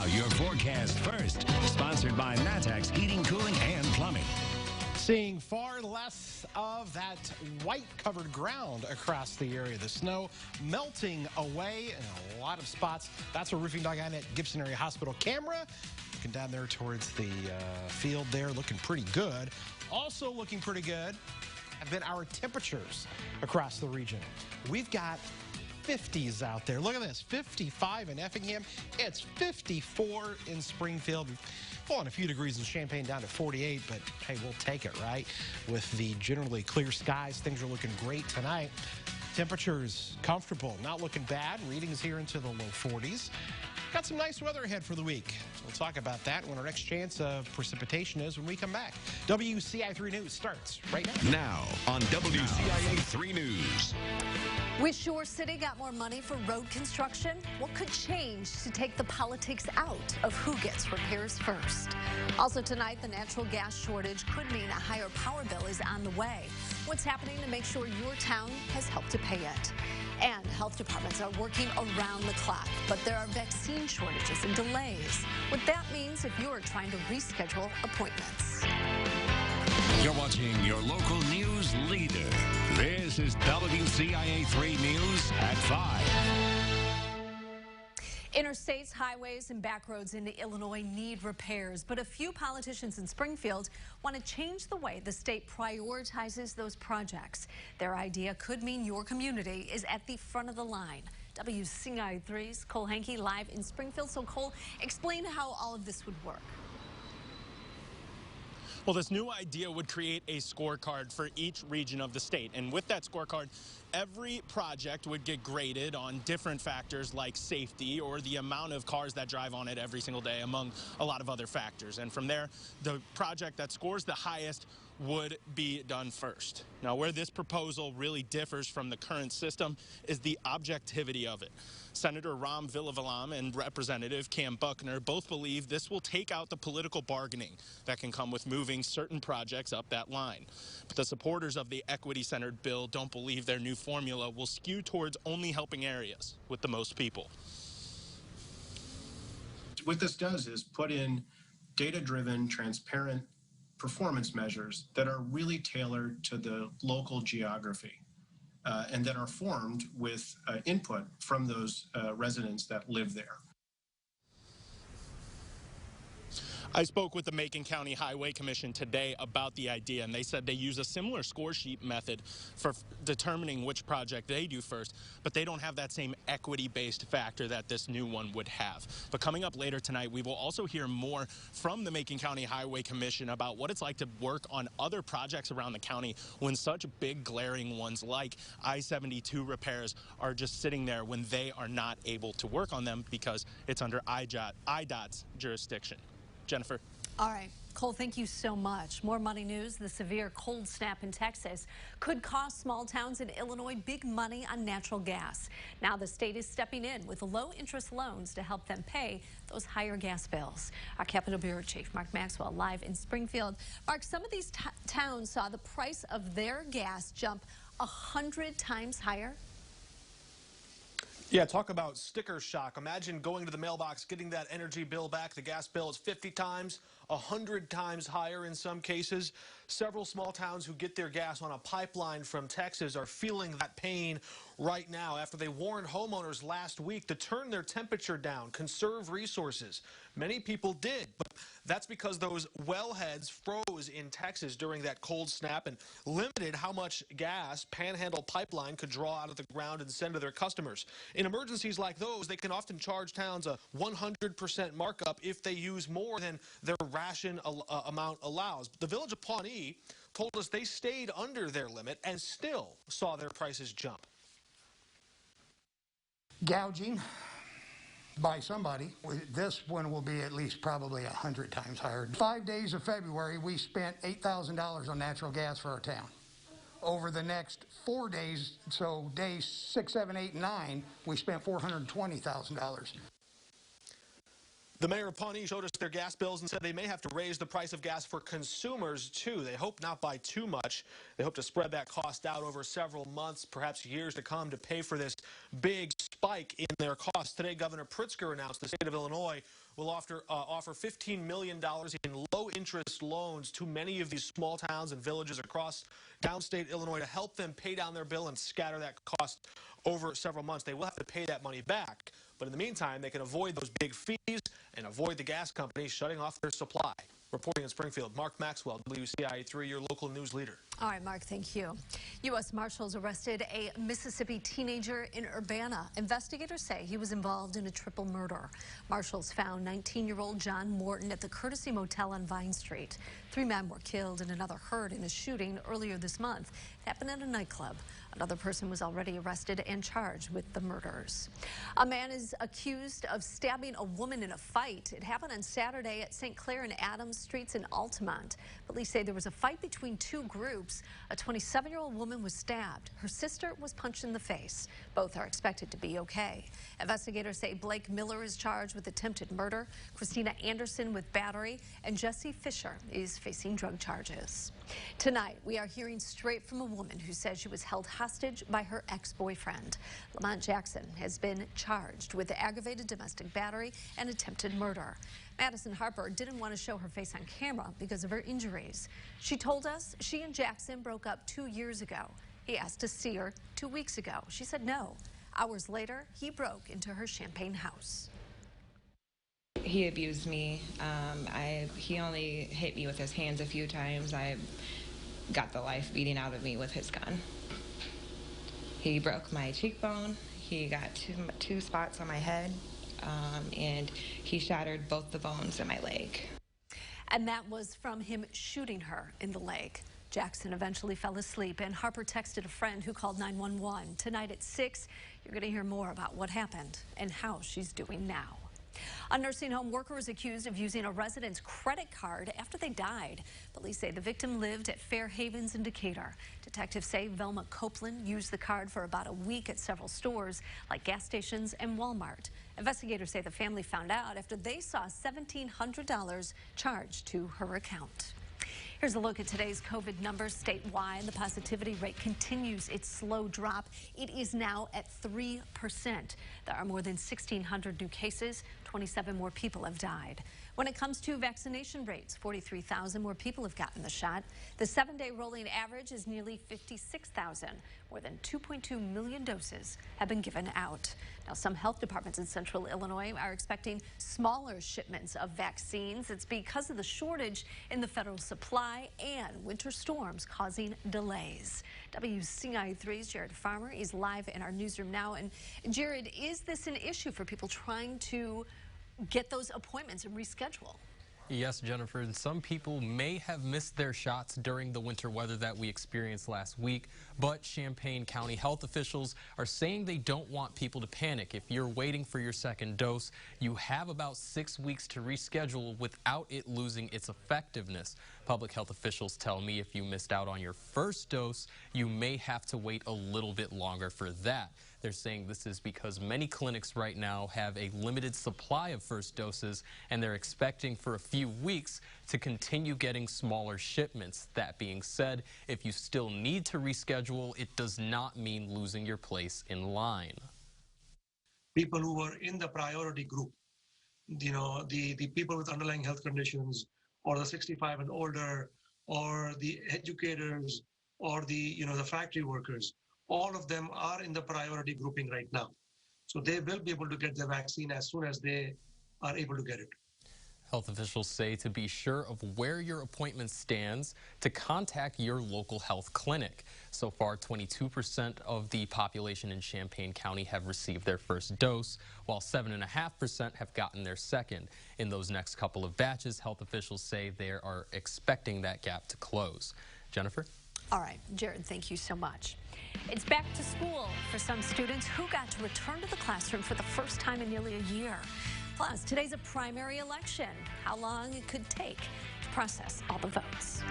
Now, your forecast first, sponsored by Matex Heating, Cooling, and Plumbing. Seeing far less of that white-covered ground across the area. The snow melting away in a lot of spots. That's a roofing dog at Gibson Area Hospital. Camera looking down there towards the field there, looking pretty good. Also looking pretty good have been our temperatures across the region. We've got 50s out there. Look at this, 55 in Effingham. It's 54 in Springfield. Fallen a few degrees in Champaign down to 48, but hey, we'll take it, right? With the generally clear skies, things are looking great tonight. Temperatures comfortable, not looking bad. Readings here into the low 40s. Got some nice weather ahead for the week. We'll talk about that when our next chance of precipitation is when we come back. WCIA 3 News starts right now. Now on WCIA 3 News. Wish your city got more money for road construction? What could change to take the politics out of who gets repairs first? Also tonight, the natural gas shortage could mean a higher power bill is on the way. What's happening to make sure your town has help to pay it? And health departments are working around the clock, but there are vaccine shortages and delays. What that means if you're trying to reschedule appointments. You're watching your local news leader. This is WCIA 3 News at 5. Interstates, highways, and back roads into Illinois need repairs, but a few politicians in Springfield want to change the way the state prioritizes those projects. Their idea could mean your community is at the front of the line. WCIA 3's Cole Hankey live in Springfield. So Cole, explain how all of this would work. Well, this new idea would create a scorecard for each region of the state. And with that scorecard, every project would get graded on different factors like safety or the amount of cars that drive on it every single day, among a lot of other factors. And from there, the project that scores the highest would be done first. Now, where this proposal really differs from the current system is the objectivity of it. Senator Ram Villavalam and Representative Cam Buckner both believe this will take out the political bargaining that can come with moving certain projects up that line. But the supporters of the equity-centered bill don't believe their new formula will skew towards only helping areas with the most people. What this does is put in data-driven, transparent performance measures that are really tailored to the local geography and that are formed with input from those residents that live there. I spoke with the Macon County Highway Commission today about the idea, and they said they use a similar score sheet method for determining which project they do first, but they don't have that same equity-based factor that this new one would have. But coming up later tonight, we will also hear more from the Macon County Highway Commission about what it's like to work on other projects around the county when such big glaring ones like I-72 repairs are just sitting there when they are not able to work on them because it's under IDOT's jurisdiction. Jennifer. All right, Cole, thank you so much. More money news. The severe cold snap in Texas could cost small towns in Illinois big money on natural gas. Now the state is stepping in with low-interest loans to help them pay those higher gas bills. Our Capitol Bureau Chief, Mark Maxwell, live in Springfield. Mark, some of these towns saw the price of their gas jump 100 times higher. Yeah, talk about sticker shock. Imagine going to the mailbox, getting that energy bill back. The gas bill is 50 times, 100 times higher in some cases. Several small towns who get their gas on a pipeline from Texas are feeling that pain right now after they warned homeowners last week to turn their temperature down, conserve resources. Many people did, but that's because those wellheads froze in Texas during that cold snap and limited how much gas Panhandle Pipeline could draw out of the ground and send to their customers. In emergencies like those, they can often charge towns a 100% markup if they use more than their ration amount allows. But the village of Pawnee told us they stayed under their limit and still saw their prices jump. Gouging by somebody. This one will be at least probably 100 times higher. 5 days of February, we spent $8,000 on natural gas for our town. Over the next 4 days, so days 6, 7, 8, 9, we spent $420,000. The mayor of Pawnee showed us their gas bills and said they may have to raise the price of gas for consumers, too. They hope not by too much. They hope to spread that cost out over several months, perhaps years to come, to pay for this big spike in their costs. Today, Governor Pritzker announced the state of Illinois will offer $15 million in low-interest loans to many of these small towns and villages across downstate Illinois to help them pay down their bill and scatter that cost over several months. They will have to pay that money back, but in the meantime, they can avoid those big fees and avoid the gas companies shutting off their supply. Reporting in Springfield, Mark Maxwell, WCIA 3, your local news leader. All right, Mark, thank you. U.S. Marshals arrested a Mississippi teenager in Urbana. Investigators say he was involved in a triple murder. Marshals found 19-year-old John Morton at the Courtesy Motel on Vine Street. 3 men were killed and another hurt in a shooting earlier this month. It happened at a nightclub. Another person was already arrested and charged with the murders. A man is accused of stabbing a woman in a fight. It happened on Saturday at St. Clair and Adams Streets in Altamont. Police say there was a fight between 2 groups. A 27-year-old woman was stabbed. Her sister was punched in the face. Both are expected to be okay. Investigators say Blake Miller is charged with attempted murder, Christina Anderson with battery, and Jesse Fisher is facing drug charges. Tonight, we are hearing straight from a woman who says she was held hostage by her ex-boyfriend. Lamont Jackson has been charged with aggravated domestic battery and attempted murder. Madison Harper didn't want to show her face on camera because of her injuries. She told us she and Jackson broke up 2 years ago. He asked to see her 2 weeks ago. She said no. Hours later, he broke into her Champaign house. He abused me. He only hit me with his hands a few times. I got the life beating out of me with his gun. He broke my cheekbone. He got two spots on my head, and he shattered both the bones in my leg. And that was from him shooting her in the leg. Jackson eventually fell asleep, and Harper texted a friend who called 911. Tonight at 6, you're going to hear more about what happened and how she's doing now. A nursing home worker is accused of using a resident's credit card after they died. Police say the victim lived at Fair Havens in Decatur. Detectives say Velma Copeland used the card for about a week at several stores like gas stations and Walmart. Investigators say the family found out after they saw $1,700 charged to her account. Here's a look at today's COVID numbers statewide. The positivity rate continues its slow drop. It is now at 3%. There are more than 1,600 new cases. 27 more people have died. When it comes to vaccination rates, 43,000 more people have gotten the shot. The 7-day rolling average is nearly 56,000. More than 2.2 million doses have been given out. Now, some health departments in central Illinois are expecting smaller shipments of vaccines. It's because of the shortage in the federal supply and winter storms causing delays. WCIA 3's Jared Farmer is live in our newsroom now. And Jared, is this an issue for people trying to get those appointments and reschedule? Yes, Jennifer, and some people may have missed their shots during the winter weather that we experienced last week, but Champaign County health officials are saying they don't want people to panic. If you're waiting for your second dose, you have about 6 weeks to reschedule without it losing its effectiveness. Public health officials tell me if you missed out on your first dose, you may have to wait a little bit longer for that. They're saying this is because many clinics right now have a limited supply of first doses, and they're expecting for a few weeks to continue getting smaller shipments. That being said, if you still need to reschedule, it does not mean losing your place in line. People who were in the priority group, you know, the people with underlying health conditions, or the 65 and older, or the educators, or the factory workers, all of them are in the priority grouping right now. So they will be able to get the vaccine as soon as they are able to get it. Health officials say to be sure of where your appointment stands, to contact your local health clinic. So far, 22% of the population in Champaign County have received their first dose, while 7.5% have gotten their second. In those next couple of batches, health officials say they are expecting that gap to close. Jennifer? All right, Jared, thank you so much. It's back to school for some students who got to return to the classroom for the first time in nearly a year. Plus, today's a primary election. How long it could take to process all the votes.